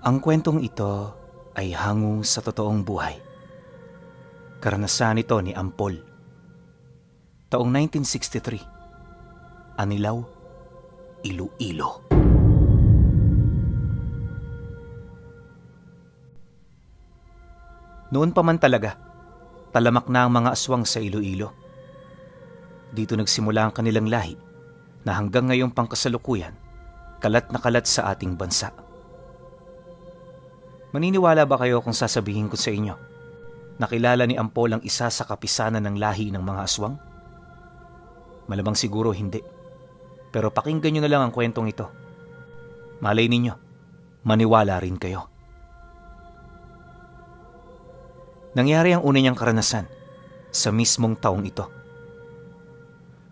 Ang kwentong ito ay hango sa totoong buhay. Karanasan ito ni Ampol. Taong 1963, Anilao, Iloilo. Noon pa man talaga, talamak na ang mga aswang sa Iloilo. Dito nagsimula ang kanilang lahi na hanggang ngayong pangkasalukuyan, kalat na kalat sa ating bansa. Maniniwala ba kayo kung sasabihin ko sa inyo na kilala ni Ampol ang isa sa kapisanan ng lahi ng mga aswang? Malamang siguro hindi. Pero pakinggan nyo na lang ang kwentong ito. Malay ninyo, maniwala rin kayo. Nangyari ang una niyang karanasan sa mismong taong ito.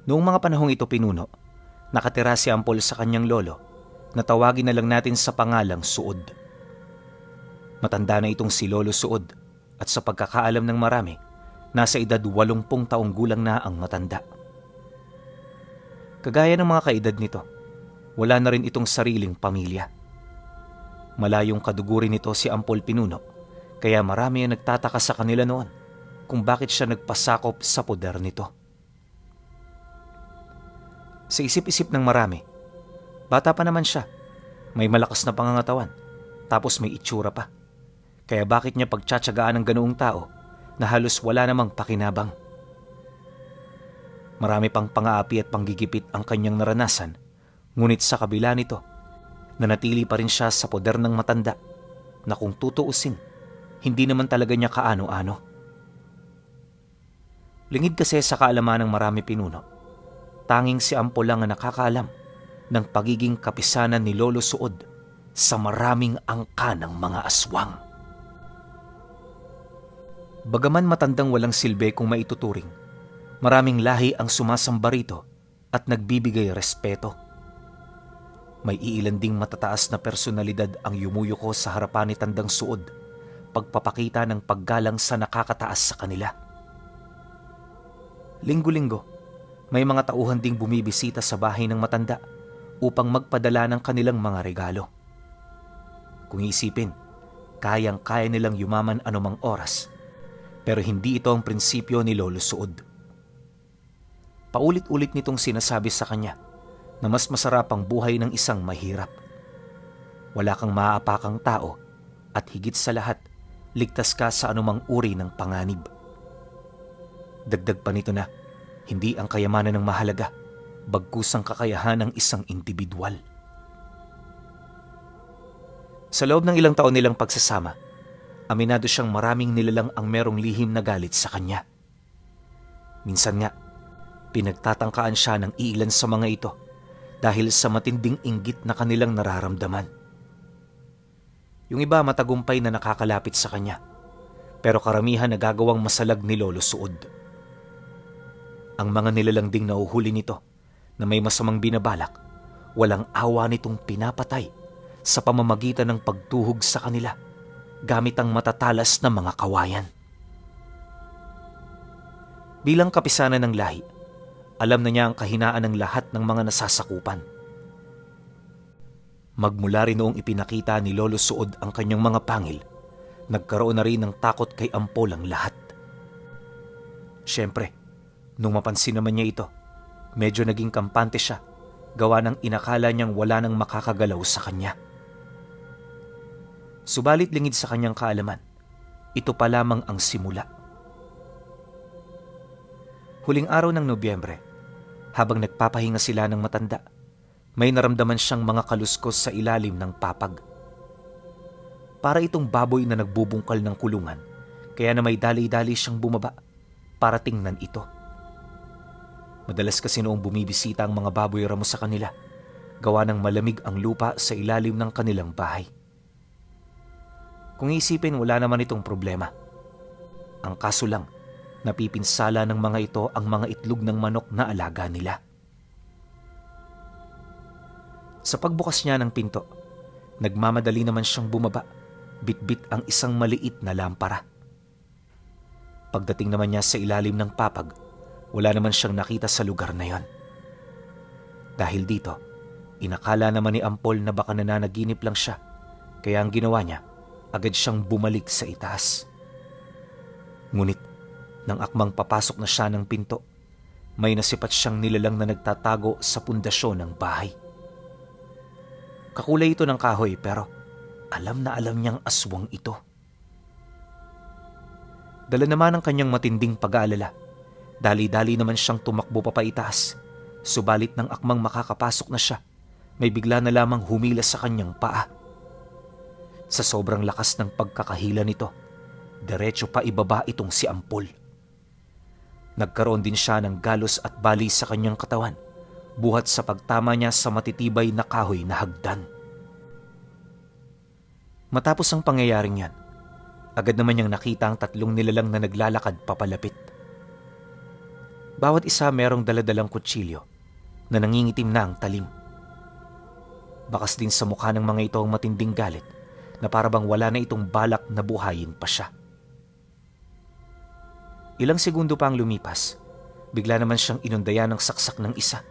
Noong mga panahong ito pinuno, nakatira si Ampol sa kanyang lolo na tawagin na lang natin sa pangalang Suod. Matanda na itong si Lolo Suod at sa pagkakaalam ng marami, nasa edad 80 taong gulang na ang matanda. Kagaya ng mga kaedad nito, wala na rin itong sariling pamilya. Malayong kadugurin nito si Ampol Pinuno, kaya marami ang nagtataka sa kanila noon kung bakit siya nagpasakop sa poder nito. Sa isip-isip ng marami, bata pa naman siya, may malakas na pangangatawan, tapos may itsura pa. Kaya bakit niya pagtsatsagaan ng ganoong tao na halos wala namang pakinabang? Marami pang pang-aapi at panggigipit ang kanyang naranasan, ngunit sa kabila nito, nanatili pa rin siya sa poder ng matanda na kung tutuusin, hindi naman talaga niya kaano-ano. Lingid kasi sa kaalaman ng marami pinuno, tanging si Ampol lang ang nakakaalam ng pagiging kapisanan ni Lolo Suod sa maraming angka ng mga aswang. Bagaman matandang walang silbi kung maituturing, maraming lahi ang sumasamba rito at nagbibigay respeto. May iilan ding matataas na personalidad ang yumuyuko sa harapan ni Tandang Suod, pagpapakita ng paggalang sa nakakataas sa kanila. Linggo-linggo, may mga tauhan ding bumibisita sa bahay ng matanda upang magpadala ng kanilang mga regalo. Kung isipin, kayang-kaya nilang yumaman anumang oras, pero hindi ito ang prinsipyo ni Lolo Suod. Paulit-ulit nitong sinasabi sa kanya na mas masarap ang buhay ng isang mahirap. Wala kang maaapakang tao at higit sa lahat, ligtas ka sa anumang uri ng panganib. Dagdag pa nito na hindi ang kayamanan ng mahalaga, bagkus ang kakayahan ng isang individual. Sa loob ng ilang taon nilang pagsasama, aminado siyang maraming nilalang ang merong lihim na galit sa kanya. Minsan nga, pinagtatangkaan siya ng iilan sa mga ito dahil sa matinding inggit na kanilang nararamdaman. Yung iba matagumpay na nakakalapit sa kanya, pero karamihan nagagawang masalag ni Lolo Suod. Ang mga nilalang ding nauhuli nito na may masamang binabalak, walang awa nitong pinapatay sa pamamagitan ng pagtuhog sa kanila gamit ang matatalas na mga kawayan. Bilang kapisanan ng lahi, alam na niya ang kahinaan ng lahat ng mga nasasakupan. Magmula rin noong ipinakita ni Lolo Suod ang kanyang mga pangil, nagkaroon na rin ng takot kay Ampol ang lahat. Siyempre, nung mapansin naman niya ito, medyo naging kampante siya, gawa ng inakala niyang wala nang makakagalaw sa kanya. Subalit lingid sa kanyang kaalaman, ito pa lamang ang simula. Huling araw ng Nobyembre, habang nagpapahinga sila ng matanda, may naramdaman siyang mga kaluskos sa ilalim ng papag. Para itong baboy na nagbubungkal ng kulungan, kaya na may dali-dali siyang bumaba para tingnan ito. Madalas kasi noong bumibisita ang mga baboy ramo sa kanila, gawa ng malamig ang lupa sa ilalim ng kanilang bahay. Kung isipin, wala naman itong problema. Ang kaso lang, napipinsala ng mga ito ang mga itlog ng manok na alaga nila. Sa pagbukas niya ng pinto, nagmamadali naman siyang bumaba, bitbit ang isang maliit na lampara. Pagdating naman niya sa ilalim ng papag, wala naman siyang nakita sa lugar na yon. Dahil dito, inakala naman ni Ampol na baka nananaginip lang siya Kaya ang ginawa niya, agad siyang bumalik sa itaas. Ngunit, nang akmang papasok na siya ng pinto, may nasipat siyang nilalang na nagtatago sa pundasyon ng bahay. Kakulay ito ng kahoy pero alam na alam niyang aswang ito. Dala naman ang kanyang matinding pag-aalala. Dali-dali naman siyang tumakbo papaitaas. Subalit nang akmang makakapasok na siya, may bigla na lamang humila sa kanyang paa. Sa sobrang lakas ng pagkakahila nito, diretso pa ibaba itong si Ampol. Nagkaroon din siya ng galos at bali sa kanyang katawan, buhat sa pagtama niya sa matitibay na kahoy na hagdan. Matapos ang pangyayaring yan, agad naman niyang nakita ang tatlong nilalang na naglalakad papalapit. Bawat isa merong daladalang kutsilyo na nangingitim na ang talim. Bakas din sa mukha ng mga ito ang matinding galit na parabang wala na itong balak na buhayin pa siya. Ilang segundo pa ang lumipas, bigla naman siyang inundayan ng saksak ng isa.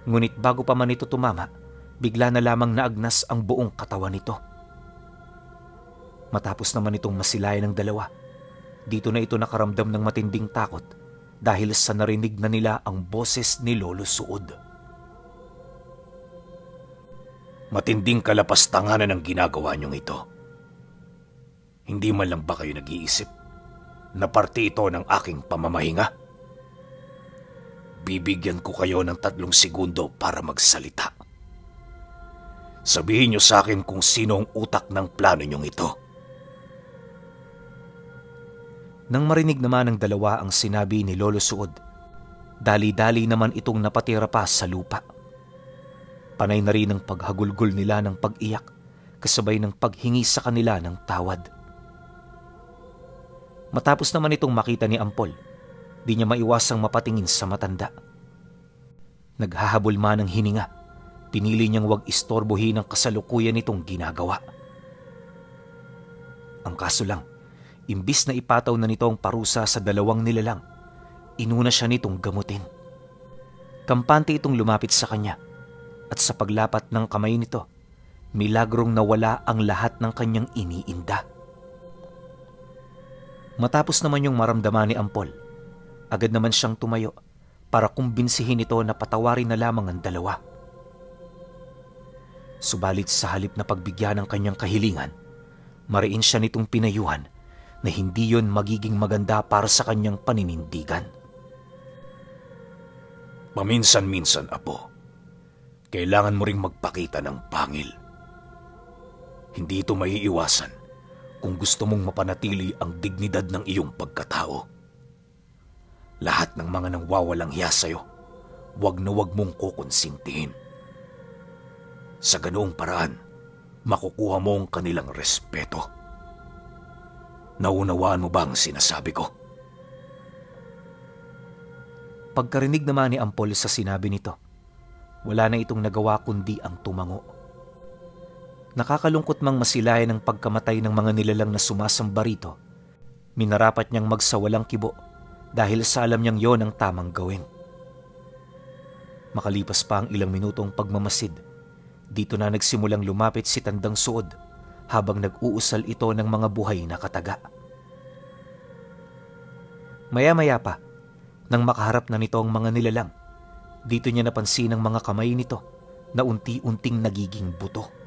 Ngunit bago pa man ito tumama, bigla na lamang naagnas ang buong katawan nito. Matapos naman itong masilayan ng dalawa, dito na ito nakaramdam ng matinding takot dahil sa narinig na nila ang boses ni Lolo Suod. Matinding kalapastanganan ang ginagawa niyong ito. Hindi man lang ba kayo nag-iisip na parte ito ng aking pamamahinga? Bibigyan ko kayo ng 3 segundo para magsalita. Sabihin niyo sa akin kung sino ang utak ng plano niyong ito. Nang marinig naman ng dalawa ang sinabi ni Lolo Suod, dali-dali naman itong napatira pa sa lupa. Panay na rin ang paghagulgol nila ng pag-iyak, kasabay ng paghingi sa kanila ng tawad. Matapos naman itong makita ni Ampol, di niya maiwasang mapatingin sa matanda. Naghahabol man ng hininga, pinili niyang wag istorbohin ang kasalukuyan nitong ginagawa. Ang kaso lang, imbis na ipataw na nito ang parusa sa dalawang nilalang, inuna siya nitong gamutin. Kampante itong lumapit sa kanya at sa paglapat ng kamay nito, milagrong nawala ang lahat ng kanyang iniinda. Matapos naman yung maramdaman ni Ampol, agad naman siyang tumayo para kumbinsihin ito na patawarin na lamang ang dalawa. Subalit sa halip na pagbigyan ng kanyang kahilingan, mariin siya nitong pinayuhan na hindi yon magiging maganda para sa kanyang paninindigan. Paminsan-minsan, Apo, kailangan mo ring magpakita ng pangil. Hindi ito maiiwasan kung gusto mong mapanatili ang dignidad ng iyong pagkatao. Lahat ng mga nangwawalang hiya sa'yo, wag na wag mong kukonsintihin. Sa ganoong paraan, makukuha mo ang kanilang respeto. Naunawaan mo ba ang sinasabi ko? Pagkarinig naman ni Ampol sa sinabi nito, wala na itong nagawa kundi ang tumango. Nakakalungkot mang masilayan ang pagkamatay ng mga nilalang na sumasamba rito, minarapat niyang magsawalang kibo dahil sa alam niyang yon ang tamang gawin. Makalipas pa ang ilang minutong pagmamasid, dito na nagsimulang lumapit si Tandang Suod habang nag-uusal ito ng mga buhay na kataga. Maya-maya pa, nang makaharap na nito ang mga nilalang, dito niya napansin ang mga kamay nito na unti-unting nagiging buto.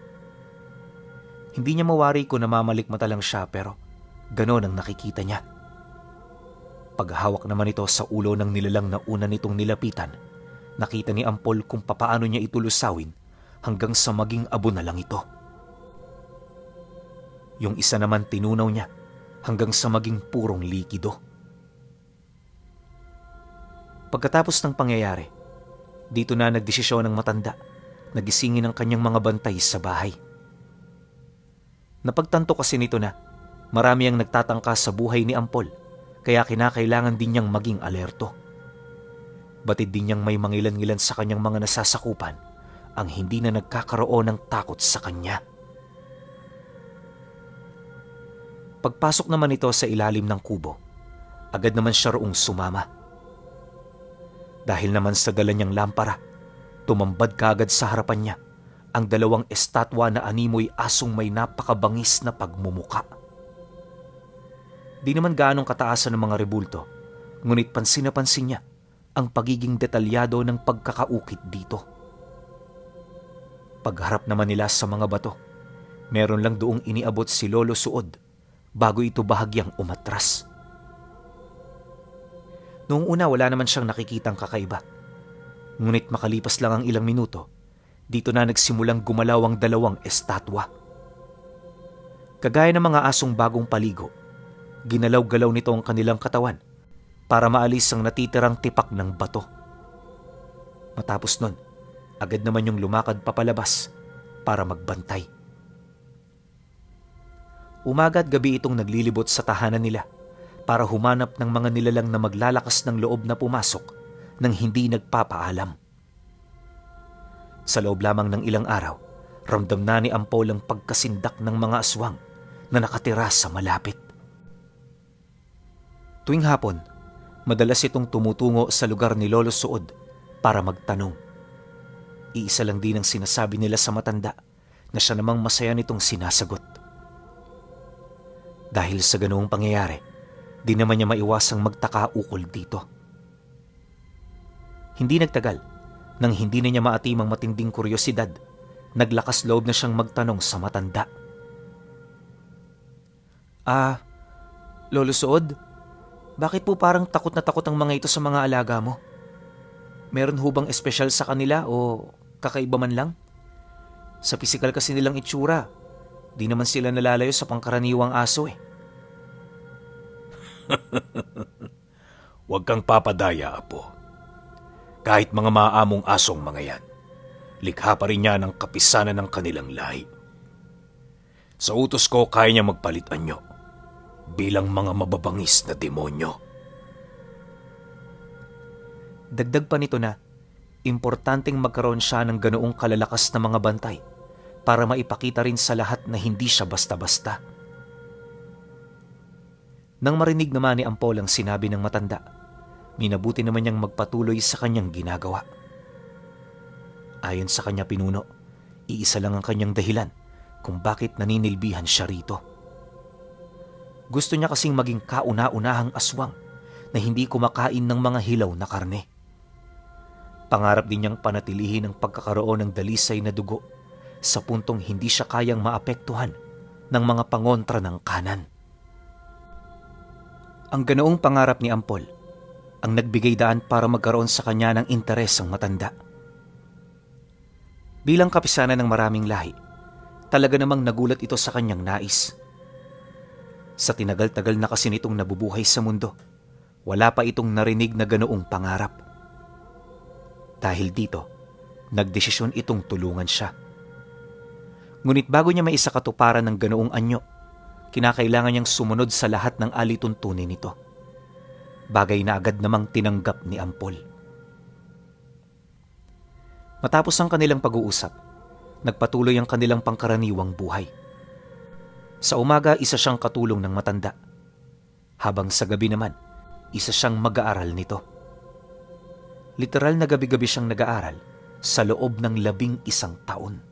Hindi niya mawari kung namamalikmata lang siya pero ganon ang nakikita niya. Paghahawak naman ito sa ulo ng nilalang na una nitong nilapitan, nakita ni Ampol kung papaano niya ito lusawin hanggang sa maging abo na lang ito. Yung isa naman tinunaw niya hanggang sa maging purong likido. Pagkatapos ng pangyayari, dito na nagdesisyon ng matanda na gisingin ang kanyang mga bantay sa bahay. Napagtanto kasi nito na marami ang nagtatangka sa buhay ni Ampol, kaya kinakailangan din niyang maging alerto. Batid din niyang may mangilan-ngilan sa kanyang mga nasasakupan ang hindi na nagkakaroon ng takot sa kanya. Pagpasok naman ito sa ilalim ng kubo, agad naman siya roong sumama. Dahil naman sa dala niyang lampara, tumambad kaagad sa harapan niya ang dalawang estatwa na animoy asong may napakabangis na pagmumuka. Di naman gaanong kataasan ng mga rebulto, ngunit pansin na pansin niya ang pagiging detalyado ng pagkakaukit dito. Pagharap naman nila sa mga bato, meron lang doong iniabot si Lolo Suod bago ito bahagyang umatras. Noong una wala naman siyang nakikitang kakaiba. Ngunit makalipas lang ang ilang minuto, dito na nagsimulang gumalaw ang dalawang estatwa. Kagaya ng mga asong bagong paligo, ginalaw-galaw nito ang kanilang katawan para maalis ang natitirang tipak ng bato. Matapos nun, agad naman yung lumakad papalabas para magbantay. Umaga at gabi itong naglilibot sa tahanan nila para humanap ng mga nilalang na maglalakas ng loob na pumasok nang hindi nagpapaalam. Sa loob lamang ng ilang araw, ramdam na ni Ampol ang pagkasindak ng mga aswang na nakatira sa malapit. Tuwing hapon, madalas itong tumutungo sa lugar ni Lolo Suod para magtanong. Iisa lang din ang sinasabi nila sa matanda na siya namang masaya nitong sinasagot. Dahil sa ganoong pangyayari, di naman niya maiwasang magtaka ukol dito. Hindi nagtagal, nang hindi na niya maatim ang matinding kuryosidad, naglakas loob na siyang magtanong sa matanda. Lolo Suod, bakit po parang takot na takot ang mga ito sa mga alaga mo? Meron hubang espesyal sa kanila o kakaiba man lang? Sa pisikal kasi nilang itsura, di naman sila nalalayo sa pangkaraniwang aso eh. Huwag kang papadaya, Apo. Kahit mga maamong asong mga yan, likha pa rin niya ng kapisanan ng kanilang lahi. Sa utos ko, kaya niya magpalit anyo bilang mga mababangis na demonyo. Dagdag pa nito na, importanteng magkaroon siya ng ganoong kalalakas na mga bantay para maipakita rin sa lahat na hindi siya basta-basta. Nang marinig naman ni Ampol ang sinabi ng matanda, minabuti naman niyang magpatuloy sa kanyang ginagawa. Ayon sa kanya pinuno, iisa lang ang kanyang dahilan kung bakit naninilbihan siya rito. Gusto niya kasing maging kauna-unahang aswang na hindi kumakain ng mga hilaw na karne. Pangarap din niyang panatilihin ang pagkakaroon ng dalisay na dugo sa puntong hindi siya kayang maapektuhan ng mga pangontra ng kanan. Ang ganoong pangarap ni Ampol ang nagbigay daan para magkaroon sa kanya ng interes ang matanda. Bilang kapisanan ng maraming lahi, talaga namang nagulat ito sa kanyang nais. Sa tinagal-tagal na kasi nitong nabubuhay sa mundo, wala pa itong narinig na ganoong pangarap. Dahil dito, nagdesisyon itong tulungan siya. Ngunit bago niya maisakatuparan ng ganoong anyo, kinakailangan niyang sumunod sa lahat ng alituntunin nito. Bagay na agad namang tinanggap ni Ampol. Matapos ang kanilang pag-uusap, nagpatuloy ang kanilang pangkaraniwang buhay. Sa umaga, isa siyang katulong ng matanda. Habang sa gabi naman, isa siyang mag-aaral nito. Literal na gabi-gabi siyang nag-aaral sa loob ng 11 taon.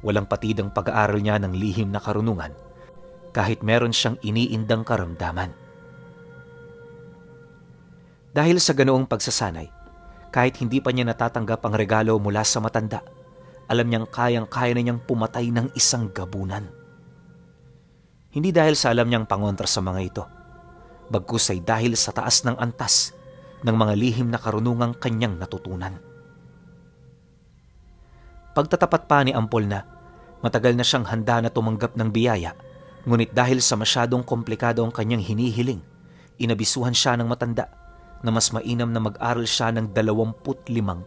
Walang patid ang pag-aaral niya ng lihim na karunungan kahit meron siyang iniindang karamdaman. Dahil sa ganoong pagsasanay, kahit hindi pa niya natatanggap ang regalo mula sa matanda, alam niyang kayang-kaya na niyang pumatay ng isang gabunan. Hindi dahil sa alam niyang pangontra sa mga ito, bagkus ay dahil sa taas ng antas ng mga lihim na karunungang kanyang natutunan. Pagtatapat pa ni Ampol na matagal na siyang handa na tumanggap ng biyaya, ngunit dahil sa masyadong komplikado ang kanyang hinihiling, inabisuhan siya ng matanda na mas mainam na mag-aral siya ng 25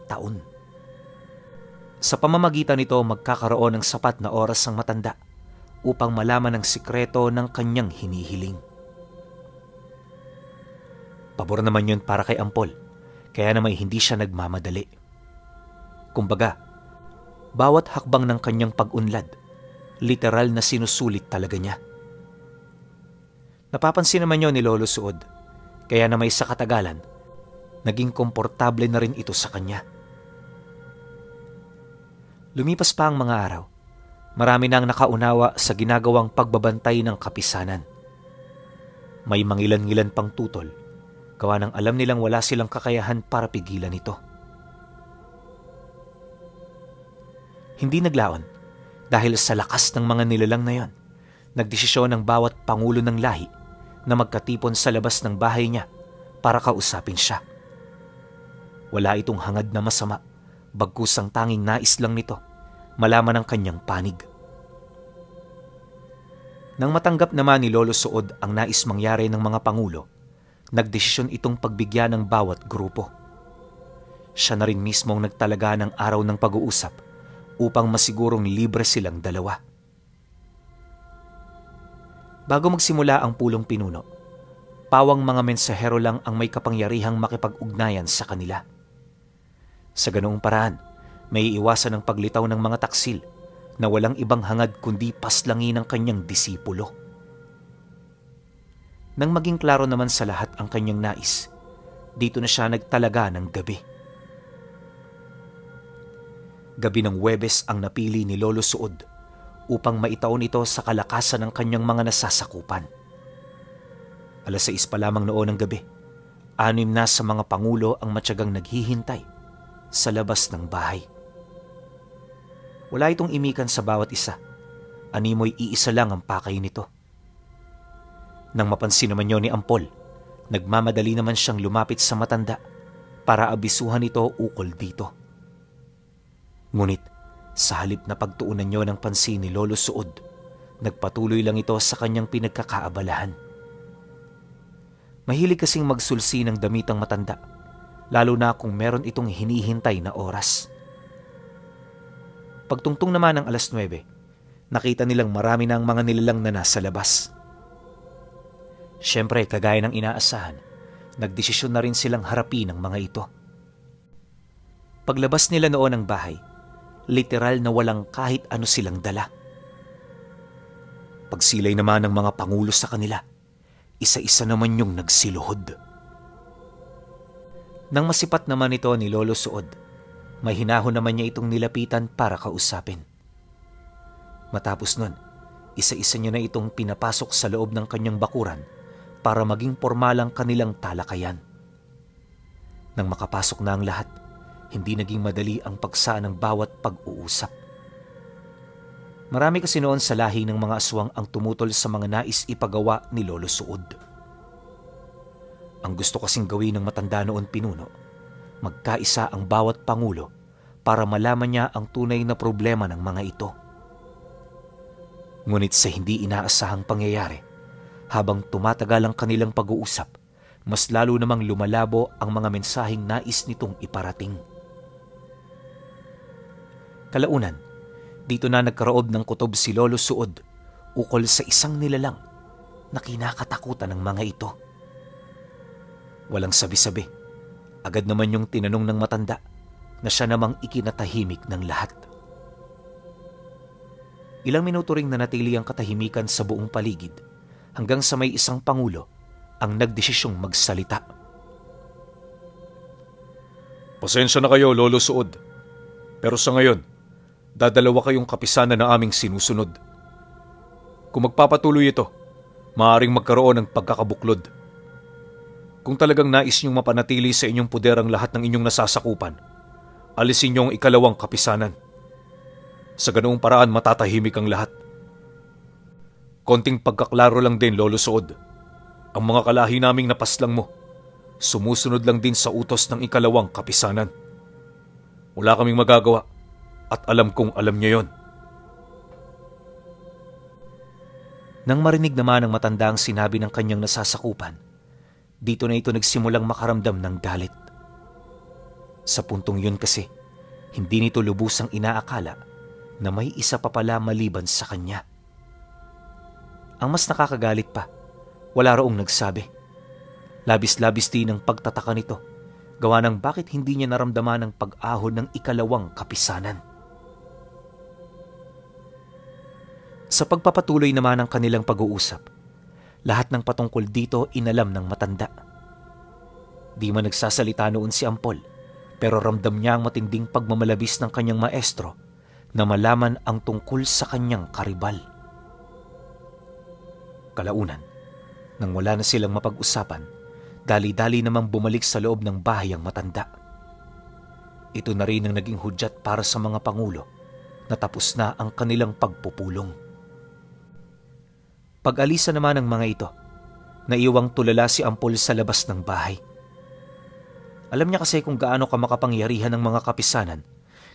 taon. Sa pamamagitan nito, magkakaroon ng sapat na oras ang matanda upang malaman ang sikreto ng kanyang hinihiling. Pabor naman yun para kay Ampol, kaya naman hindi siya nagmamadali. Kumbaga, bawat hakbang ng kanyang pag-unlad, literal na sinusulit talaga niya. Napapansin naman yun ni Lolo Suod, kaya na may sa katagalan, naging komportable na rin ito sa kanya. Lumipas pa ang mga araw. Marami nang nakaunawa sa ginagawang pagbabantay ng kapisanan. May mangilan-ngilan pang tutol, gawa ng alam nilang wala silang kakayahan para pigilan ito. Hindi naglaon dahil sa lakas ng mga nilalang na yon. Nagdesisyon ng bawat pangulo ng lahi na magkatipon sa labas ng bahay niya para kausapin siya. Wala itong hangad na masama, bagkus ang tanging nais lang nito, malaman ang kanyang panig. Nang matanggap naman ni Lolo Suod ang nais mangyari ng mga pangulo, nagdesisyon itong pagbigyan ng bawat grupo. Siya na rin mismo ang nagtalaga ng araw ng pag-uusap upang masigurong libre silang dalawa. Bago magsimula ang pulong pinuno, pawang mga mensahero lang ang may kapangyarihang makipag-ugnayan sa kanila. Sa ganoong paraan, may iwasan ang paglitaw ng mga taksil na walang ibang hangad kundi paslangin ng kanyang disipulo. Nang maging klaro naman sa lahat ang kanyang nais, dito na siya nagtalaga ng gabi. Gabi ng Huwebes ang napili ni Lolo Suod upang maitaon ito sa kalakasan ng kanyang mga nasasakupan. 6:00 pa lamang noon ng gabi, 6 na sa mga pangulo ang matyagang naghihintay sa labas ng bahay. Wala itong imikan sa bawat isa, animoy iisa lang ang pakay nito. Nang mapansin naman yun ni Ampol, nagmamadali naman siyang lumapit sa matanda para abisuhan ito ukol dito. Ngunit sa halip na pagtuunan niyo ng pansin ni Lolo Suod, nagpatuloy lang ito sa kanyang pinagkakaabalahan. Mahilig kasing magsulsi ng damitang matanda, lalo na kung meron itong hinihintay na oras. Pagtungtong naman ng 9:00, nakita nilang marami na ang mga nilalang na nasa labas. Siyempre, kagaya ng inaasahan, nagdesisyon na rin silang harapin ang mga ito. Paglabas nila noon ng bahay, literal na walang kahit ano silang dala. Pagsilay naman ng mga pangulo sa kanila, isa-isa naman yung nagsiluhod. Nang masipat naman ito ni Lolo Suod, may hinahon naman niya itong nilapitan para kausapin. Matapos nun, isa-isa niya na itong pinapasok sa loob ng kanyang bakuran para maging pormalang kanilang talakayan. Nang makapasok na ang lahat, hindi naging madali ang pagsaan ng bawat pag-uusap. Marami kasi noon sa lahi ng mga aswang ang tumutol sa mga nais ipagawa ni Lolo Suod. Ang gusto kasing gawin ng matanda noon pinuno, magkaisa ang bawat pangulo para malaman niya ang tunay na problema ng mga ito. Ngunit sa hindi inaasahang pangyayari, habang tumatagal ang kanilang pag-uusap, mas lalo namang lumalabo ang mga mensaheng nais nitong iparating. Kalaunan, dito na nagkaroob ng kutob si Lolo Suod ukol sa isang nilalang na kinakatakutan ng mga ito. Walang sabi-sabi, agad naman yung tinanong ng matanda na siya namang ikinatahimik ng lahat. Ilang minuto ring nanatili ang katahimikan sa buong paligid hanggang sa may isang pangulo ang nagdesisyong magsalita. Pasensya na kayo, Lolo Suod. Pero sa ngayon, dadalawa kayong kapisanan na aming sinusunod. Kung magpapatuloy ito, maaaring magkaroon ng pagkakabuklod. Kung talagang nais niyong mapanatili sa inyong puder ang lahat ng inyong nasasakupan, alisin niyo ang 2 kapisanan. Sa ganoong paraan matatahimik ang lahat. Konting pagkaklaro lang din, Lolo Suod. Ang mga kalahi naming napaslang mo, sumusunod lang din sa utos ng 2 kapisanan. Wala kaming magagawa. At alam kong alam niya yon. Nang marinig naman ng matanda ang sinabi ng kanyang nasasakupan, dito na ito nagsimulang makaramdam ng galit. Sa puntong yun kasi, hindi nito lubusang inaakala na may isa pa pala maliban sa kanya. Ang mas nakakagalit pa, wala roong nagsabi. Labis-labis din ang pagtataka nito, gawa ng bakit hindi niya naramdaman ang pag-ahon ng 2 kapisanan. Sa pagpapatuloy naman ng kanilang pag-uusap, lahat ng patungkol dito inalam ng matanda. Di man nagsasalita noon si Ampol, pero ramdam niya ang matinding pagmamalabis ng kanyang maestro na malaman ang tungkol sa kanyang karibal. Kalaunan, nang wala na silang mapag-usapan, dali-dali namang bumalik sa loob ng bahay ang matanda. Ito na rin ang naging hudyat para sa mga pangulo na tapos na ang kanilang pagpupulong. Pag-alisa naman ng mga ito, naiwang tulala si Ampol sa labas ng bahay. Alam niya kasi kung gaano ka makapangyarihan ng mga kapisanan,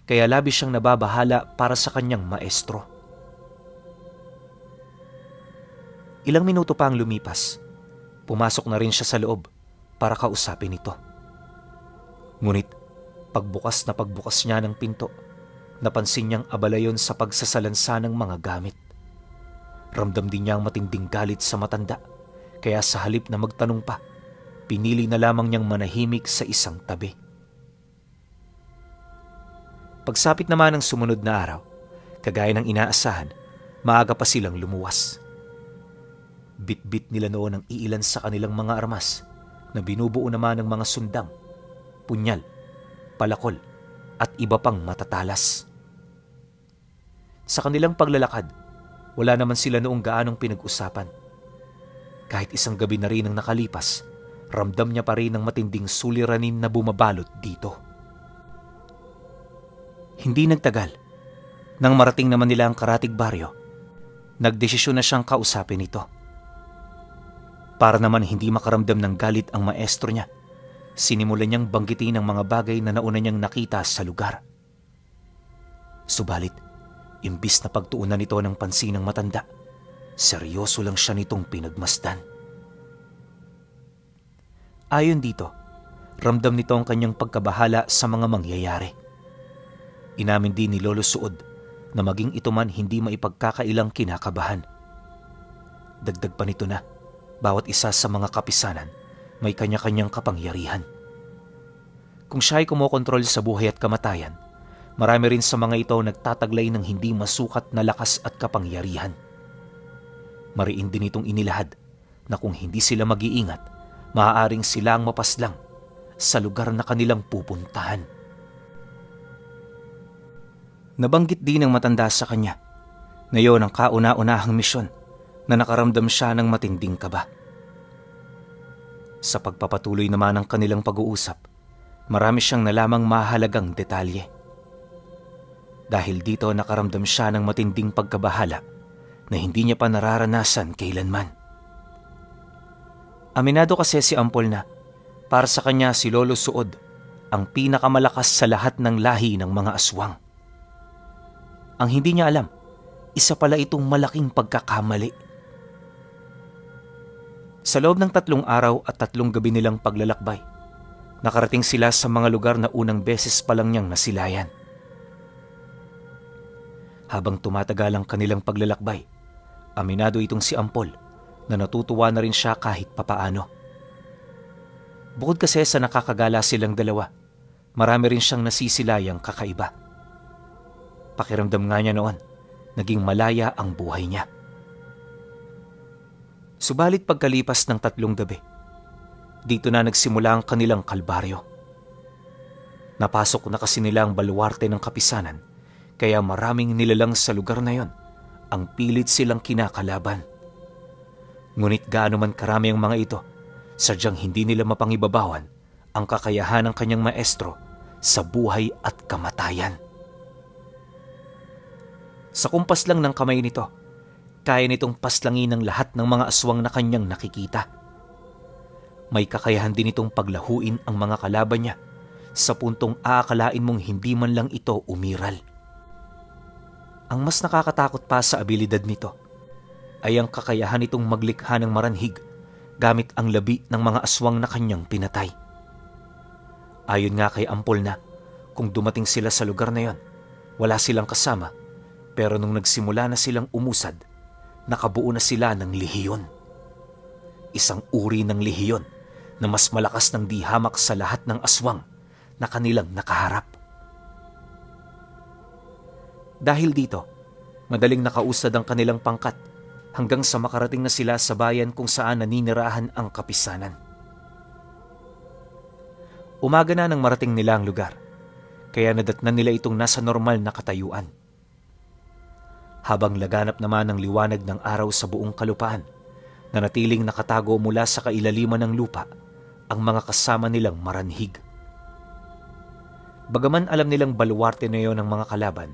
kaya labis siyang nababahala para sa kanyang maestro. Ilang minuto pa ang lumipas, pumasok na rin siya sa loob para kausapin ito. Ngunit pagbukas niya ng pinto, napansin niyang abala yon sa pagsasalansa ng mga gamit. Ramdam din niya ang matinding galit sa matanda, kaya sa halip na magtanong pa, pinili na lamang niyang manahimik sa isang tabi. Pagsapit naman ng sumunod na araw, kagaya ng inaasahan, maaga pa silang lumuwas. Bit-bit nila noon ang iilan sa kanilang mga armas na binubuo naman ng mga sundang, punyal, palakol at iba pang matatalas. Sa kanilang paglalakad, wala naman sila noong gaanong pinag-usapan. Kahit isang gabi na rin ang nakalipas, ramdam niya pa rin ang matinding suliranin na bumabalot dito. Hindi nagtagal, nang marating naman nila ang Karatig Baryo, nagdesisyon na siyang kausapin ito. Para naman hindi makaramdam ng galit ang maestro niya, sinimulan niyang banggitin ang mga bagay na nauna niyang nakita sa lugar. Subalit, imbis na pagtuunan nito ng pansin ng matanda, seryoso lang siya nitong pinagmasdan. Ayon dito, ramdam nito ang kanyang pagkabahala sa mga mangyayari. Inamin din ni Lolo Suod na maging ito man hindi maipagkakailang kinakabahan. Dagdag pa nito na, bawat isa sa mga kapisanan may kanya-kanyang kapangyarihan. Kung siya ay kumokontrol sa buhay at kamatayan, marami rin sa mga ito nagtataglay ng hindi masukat na lakas at kapangyarihan. Mariin din itong inilahad na kung hindi sila mag-iingat, maaaring sila ang mapaslang sa lugar na kanilang pupuntahan. Nabanggit din ng matanda sa kanya na yon ang kauna-unahang misyon na nakaramdam siya ng matinding kaba. Sa pagpapatuloy naman ng kanilang pag-uusap, marami siyang nalamang mahalagang detalye. Dahil dito nakaramdam siya ng matinding pagkabahala na hindi niya pa nararanasan kailanman. Aminado kasi si Ampol na para sa kanya si Lolo Suod ang pinakamalakas sa lahat ng lahi ng mga aswang. Ang hindi niya alam, isa pala itong malaking pagkakamali. Sa loob ng 3 araw at 3 gabi nilang paglalakbay, nakarating sila sa mga lugar na unang beses pa lang niyang nasilayan. Habang tumatagal ang kanilang paglalakbay, aminado itong si Ampol na natutuwa na rin siya kahit papaano. Bukod kasi sa nakakagala silang dalawa, marami rin siyang nasisilayang kakaiba. Pakiramdam nga niya noon, naging malaya ang buhay niya. Subalit pagkalipas ng 3 gabi, dito na nagsimula ang kanilang kalbaryo. Napasok na kasi nila ang baluarte ng kapisanan, kaya maraming nilalang sa lugar na yon ang pilit silang kinakalaban. Ngunit gaano man karami ang mga ito, sadyang hindi nila mapangibabawan ang kakayahan ng kanyang maestro sa buhay at kamatayan. Sa kumpas lang ng kamay nito, kaya nitong paslangin ang lahat ng mga aswang na kanyang nakikita. May kakayahan din itong paglahuin ang mga kalaban niya sa puntong aakalain mong hindi man lang ito umiral. Ang mas nakakatakot pa sa abilidad nito ay ang kakayahan nitong maglikha ng maranhig gamit ang labi ng mga aswang na kanyang pinatay. Ayon nga kay Ampol na kung dumating sila sa lugar na yon, wala silang kasama. Pero nung nagsimula na silang umusad, nakabuo na sila ng lehiyon. Isang uri ng lehiyon na mas malakas ng di hamak sa lahat ng aswang na kanilang nakaharap. Dahil dito, madaling nakausad ang kanilang pangkat hanggang sa makarating na sila sa bayan kung saan naninirahan ang kapisanan. Umaga na nang marating nila ang lugar, kaya nadatnan nila itong nasa normal na katayuan. habang laganap naman ang liwanag ng araw sa buong kalupaan, nanatiling nakatago mula sa kailaliman ng lupa ang mga kasama nilang maranhig. Bagaman alam nilang baluwarte na yon ng mga kalaban,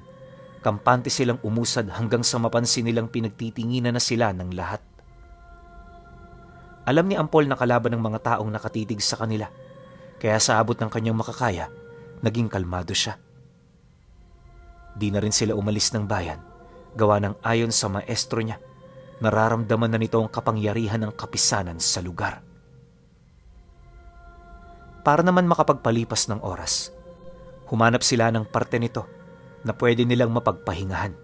kampante silang umusad hanggang sa mapansin nilang pinagtitinginan na sila ng lahat. Alam ni Ampol na kalaban ng mga taong nakatitig sa kanila, kaya sa abot ng kanyang makakaya, naging kalmado siya. Di na rin sila umalis ng bayan, gawa ng ayon sa maestro niya, nararamdaman na nito ang kapangyarihan ng kapisanan sa lugar. Para naman makapagpalipas ng oras, humanap sila ng parte nito na pwede nilang mapagpahingahan.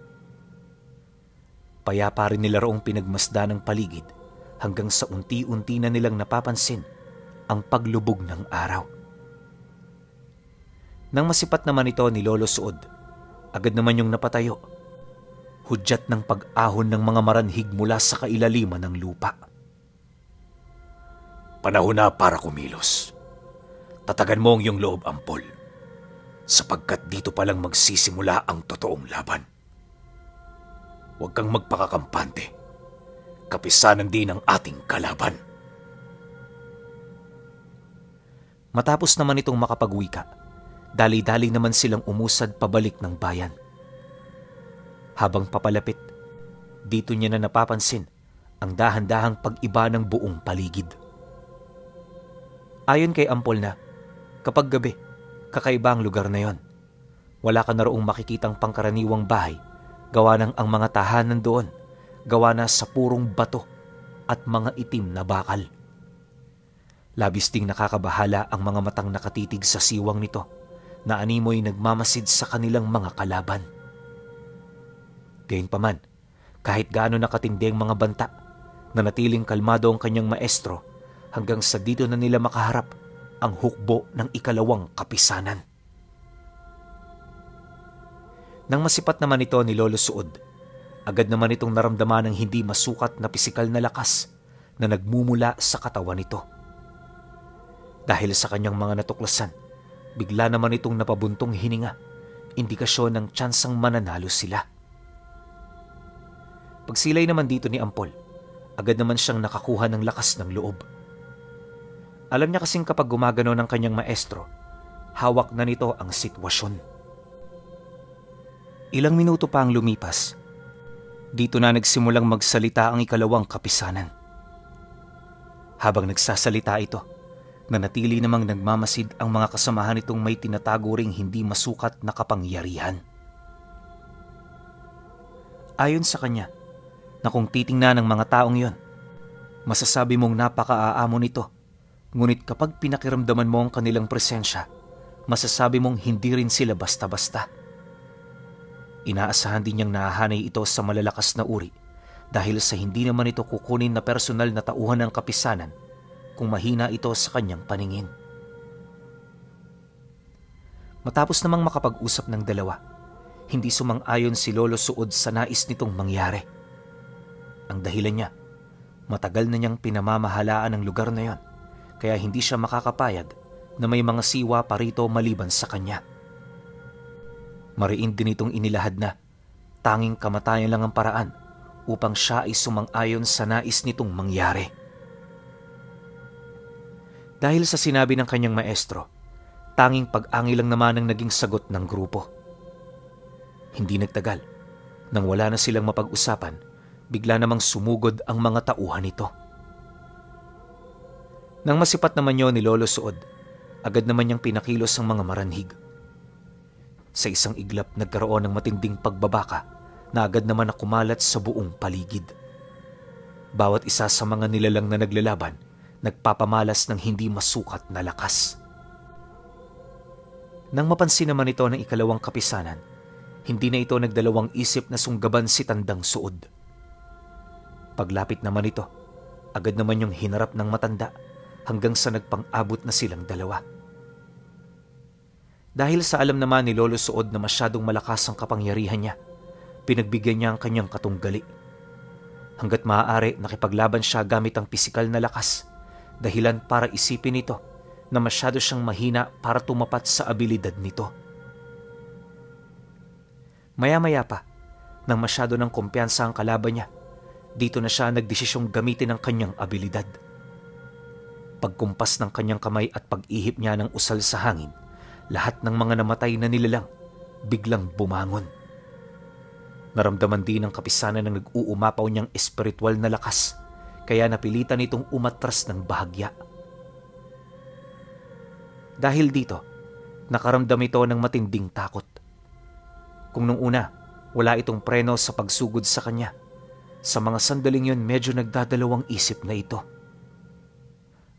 Payapa rin nila roong pinagmasda ng paligid hanggang sa unti-unti na nilang napapansin ang paglubog ng araw. Nang masipat naman ito ni Lolo Suod, agad naman yung napatayo, hudyat ng pag-ahon ng mga maranhig mula sa kailaliman ng lupa. Panahon na para kumilos. Tatagan mo ang iyong loob, Ampol, sapagkat dito palang magsisimula ang totoong laban. Huwag kang magpakakampante. Kapisanan din ang ating kalaban. Matapos naman itong makapagwika, dali-dali naman silang umusad pabalik ng bayan. Habang papalapit, dito niya na napapansin ang dahan-dahang pag-iba ng buong paligid. Ayon kay Ampol na, kapag gabi, kakaiba ang lugar na yon. Wala ka na roong makikitang pangkaraniwang bahay, gawa ng ang mga tahanan doon, gawa na sa purong bato at mga itim na bakal. Labis ding nakakabahala ang mga matang nakatitig sa siwang nito na animoy nagmamasid sa kanilang mga kalaban. Gayunpaman, kahit gaano nakatindi ang mga banta, nanatiling kalmado ang kanyang maestro hanggang sa dito na nila makaharap ang hukbo ng ikalawang kapisanan. Nang masipat naman ito ni Lolo Suod, agad naman itong naramdaman ng hindi masukat na pisikal na lakas na nagmumula sa katawan nito. Dahil sa kanyang mga natuklasan, bigla naman itong napabuntong hininga, indikasyon ng tsansang mananalo sila. Pagsilay naman dito ni Ampol, agad naman siyang nakakuha ng lakas ng loob. Alam niya kasing kapag gumagano ng kanyang maestro, hawak na nito ang sitwasyon. Ilang minuto pa ang lumipas, dito na nagsimulang magsalita ang ikalawang kapisanan. Habang nagsasalita ito, nanatili namang nagmamasid ang mga kasamahan nitong may tinatago ring hindi masukat na kapangyarihan. Ayon sa kanya, na kung titingnan ng mga taong yon, masasabi mong napaka-aamo nito, ngunit kapag pinakiramdaman mo ang kanilang presensya, masasabi mong hindi rin sila basta-basta. Inaasahan din niyang nahahanay ito sa malalakas na uri dahil sa hindi naman ito kukunin na personal na tauhan ng kapisanan kung mahina ito sa kanyang paningin. Matapos namang makapag-usap ng dalawa, hindi sumang-ayon si Lolo Suod sa nais nitong mangyari. Ang dahilan niya, matagal na niyang pinamamahalaan ang lugar na yon, kaya hindi siya makakapayag na may mga siwa pa rito maliban sa kanya. Mariin din itong inilahad na tanging kamatayan lang ang paraan upang siya ay sumang-ayon sa nais nitong mangyari. Dahil sa sinabi ng kanyang maestro, tanging pag-angil lang naman ang naging sagot ng grupo. Hindi nagtagal, nang wala na silang mapag-usapan, bigla namang sumugod ang mga tauhan nito. Nang masipat naman yon ni Lolo Suod, agad naman niyang pinakilos ang mga maranhig. Sa isang iglap nagkaroon ng matinding pagbabaka na agad naman na kumalat sa buong paligid. Bawat isa sa mga nilalang na naglalaban, nagpapamalas ng hindi masukat na lakas. Nang mapansin naman ito ng ikalawang kapisanan, hindi na ito nagdalawang isip na sunggaban si Tandang Suod. Paglapit naman ito, agad naman yung hinarap ng matanda hanggang sa nagpang-abot na silang dalawa. Dahil sa alam naman ni Lolo Suod na masyadong malakas ang kapangyarihan niya, pinagbigyan niya ang kanyang katunggali. Hanggat maaari nakipaglaban siya gamit ang pisikal na lakas, dahilan para isipin nito na masyado siyang mahina para tumapat sa abilidad nito. Maya-maya pa, Nang masyado ng kumpiyansa ang kalaban niya, dito na siya nagdesisyong gamitin ang kanyang abilidad. Pagkumpas ng kanyang kamay at pag-ihip niya ng usal sa hangin, lahat ng mga namatay na nilalang biglang bumangon. Naramdaman din ng kapisanan ng nag-uumapaw niyang espiritual na lakas, kaya napilitan itong umatras ng bahagya. Dahil dito, nakaramdam ito ng matinding takot. Kung nung una, wala itong preno sa pagsugod sa kanya, sa mga sandaling yun medyo nagdadalawang isip na ito.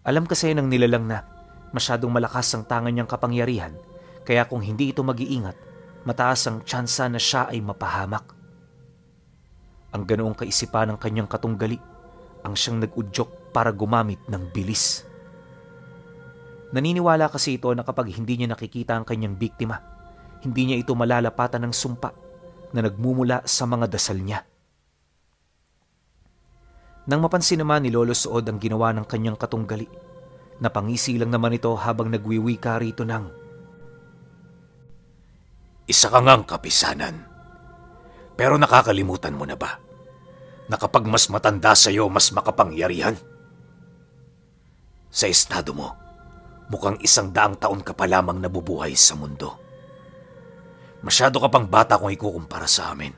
Alam kasi ng nilalang na masyadong malakas ang tangan niyang kapangyarihan, kaya kung hindi ito mag-iingat, mataas ang tsansa na siya ay mapahamak. Ang ganoong kaisipan ng kanyang katunggali ang siyang nag-udyok para gumamit ng bilis. Naniniwala kasi ito na kapag hindi niya nakikita ang kanyang biktima, hindi niya ito malalapatan ng sumpa na nagmumula sa mga dasal niya. Nang mapansin naman ni Lolo Suod ang ginawa ng kanyang katunggali, napangisi lang naman ito habang nagwiwika rito ng, "Isa ka ngang kapisanan. Pero nakakalimutan mo na ba na kapag mas matanda sa'yo, mas makapangyarihan? Sa estado mo, mukhang 100 taon ka pa lamang nabubuhay sa mundo. Masyado ka pang bata kung ikukumpara sa amin.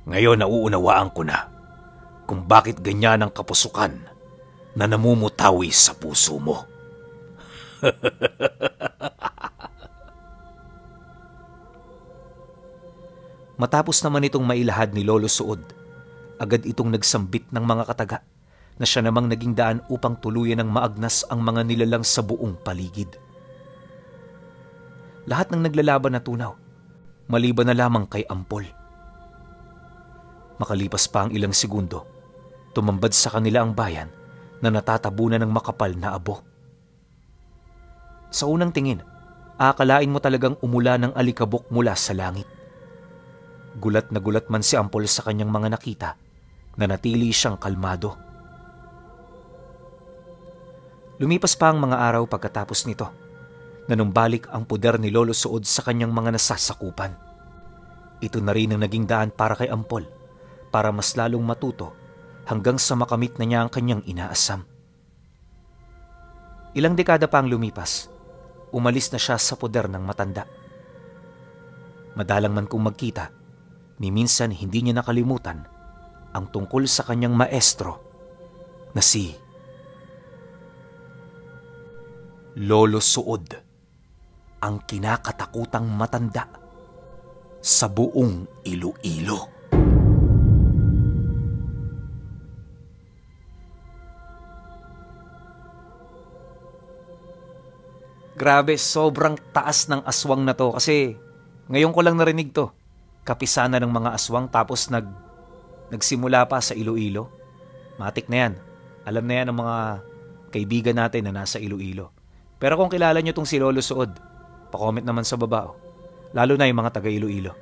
Ngayon nauunawaan ko na kung bakit ganyan ang kapusukan na namumutawi sa puso mo." Matapos naman itong mailahad ni Lolo Suod, agad itong nagsambit ng mga kataga na siya namang naging daan upang tuluyan ng maagnas ang mga nilalang sa buong paligid. Lahat ng naglalaban na tunaw, maliban na lamang kay Ampol. Makalipas pa ang ilang segundo, tumambad sa kanila ang bayan na natatabunan ng makapal na abo. Sa unang tingin, aakalain mo talagang umula ng alikabok mula sa langit. Gulat na gulat man si Ampol sa kanyang mga nakita, na natili siyang kalmado. Lumipas pa ang mga araw pagkatapos nito, na numbalik ang puder ni Lolo Suod sa kanyang mga nasasakupan. Ito na rin ang naging daan para kay Ampol, para mas lalong matuto hanggang sa makamit na niya ang kanyang inaasam. Ilang dekada pa ang lumipas, umalis na siya sa puder ng matanda. Madalang man kung magkita, ni minsan hindi niya nakalimutan ang tungkol sa kanyang maestro na si Lolo Suod, ang kinakatakutang matanda sa buong Iloilo. Grabe, sobrang taas ng aswang na to kasi ngayon ko lang narinig to. Kapisanan ng mga aswang tapos nagsimula pa sa Iloilo. Matik na yan. Alam na yan ng mga kaibigan natin na nasa Iloilo. Pero kung kilala nyo tong si Lolo Suod, pa-comment naman sa baba. Lalo na yung mga taga Iloilo.